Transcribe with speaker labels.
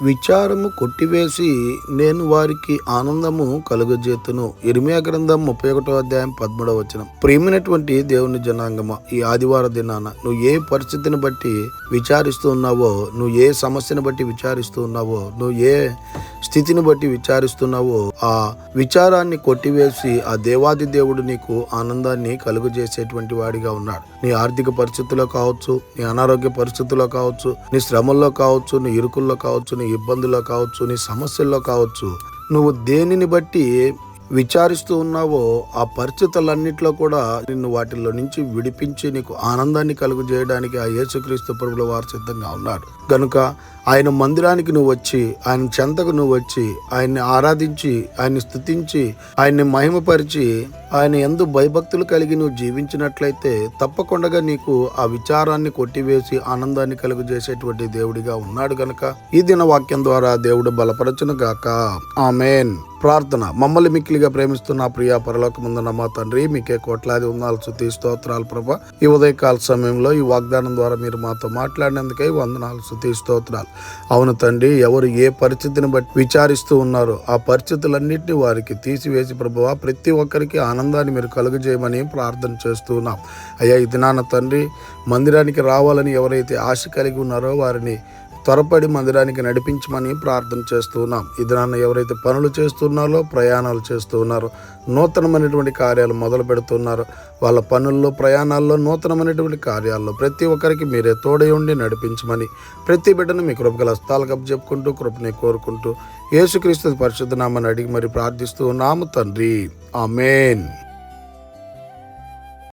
Speaker 1: విచారము కొట్టివేసి నేను వారికి ఆనందము కలుగజేతును. ఇర్మియా గ్రంథం 31:13. ప్రియమైనటువంటి దేవుని జనాంగమా, ఈ ఆదివార దినాన నువ్వు ఏ పరిస్థితిని బట్టి విచారిస్తూ ఉన్నావో, నువ్వు ఏ సమస్యను బట్టి విచారిస్తూ ఉన్నావో, నువ్వు ఏ స్థితిని బట్టి విచారిస్తున్నావో, ఆ విచారాన్ని కొట్టివేసి ఆ దేవాది దేవుడు నీకు ఆనందాన్ని కలుగజేసేటువంటి వాడిగా ఉన్నాడు. నీ ఆర్థిక పరిస్థితుల్లో కావచ్చు, నీ అనారోగ్య పరిస్థితుల్లో కావచ్చు, నీ శ్రమల్లో కావచ్చు, నీ ఇరుకుల్లో కావచ్చు, నీ ఇబ్బందుల్లో కావచ్చు, నీ సమస్యల్లో కావచ్చు, నువ్వు దేనిని బట్టి విచారిస్తూ ఉన్నావో ఆ పరిస్థితులన్నిట్లో కూడా నిన్ను వాటిల్లో నుంచి విడిపించి నీకు ఆనందాన్ని కలుగు చేయడానికి ఆ యేసుక్రీస్తు ప్రభువుల వారు సిద్ధంగా ఉన్నాడు. గనుక ఆయన మందిరానికి నువ్వు వచ్చి, ఆయన చెంతకు నువ్వు వచ్చి, ఆయన్ని ఆరాధించి, ఆయన్ని స్తుతించి, ఆయన్ని మహిమపరిచి, ఆయన యందు భయభక్తులు కలిగి నువ్వు జీవించినట్లయితే తప్పకుండా నీకు ఆ విచారాన్ని కొట్టివేసి ఆనందాన్ని కలుగు చేసేటువంటి దేవుడిగా ఉన్నాడు. గనుక ఈ దిన వాక్యం ద్వారా దేవుడు బలపరచును గాక. ఆమేన్. ప్రార్థన. మమ్మల్ని మిక్కిలిగా ప్రేమిస్తున్న ప్రియా పరలోకమందున్న మా తండ్రి, మీకే కోట్లాది వందనాలు, స్తుతి స్తోత్రాలు ప్రభా. ఈ ఉదయకాల సమయంలో ఈ వాగ్దానం ద్వారా మీరు మాతో మాట్లాడినందుకే వందనాలు, స్తుతి స్తోత్రాలు. అవును తండ్రి, ఎవరు ఏ పరిస్థితిని బట్టి విచారిస్తూ ఉన్నారో ఆ పరిస్థితులన్నింటినీ వారికి తీసివేసి ప్రభువా ప్రతి ఒక్కరికి ఆనందాన్ని మీరు కలుగజేయమని ప్రార్థన చేస్తున్నాం. అయ్యా, ఈ దినాన తండ్రి, మందిరానికి రావాలని ఎవరైతే ఆశ కలిగి ఉన్నారో వారిని త్వరపడి మందిరానికి నడిపించమని ప్రార్థన చేస్తున్నాం. ఈ దినాన్న ఎవరైతే పనులు చేస్తున్నారో, ప్రయాణాలు చేస్తూ ఉన్నారో, నూతనమైనటువంటి కార్యాలు మొదలు పెడుతున్నారో, వాళ్ళ పనుల్లో, ప్రయాణాల్లో, నూతనమైనటువంటి కార్యాల్లో ప్రతి ఒక్కరికి మీరే తోడై ఉండి నడిపించమని ప్రతి బిడ్డను మీ కృపగల హస్తాలకు అప్పచెప్పుకుంటూ కృపని కోరుకుంటూ యేసుక్రీస్తు పరిశుద్ధ నామమున అడిగి మరి ప్రార్థిస్తూ ఉన్నాము తండ్రి. ఆమేన్.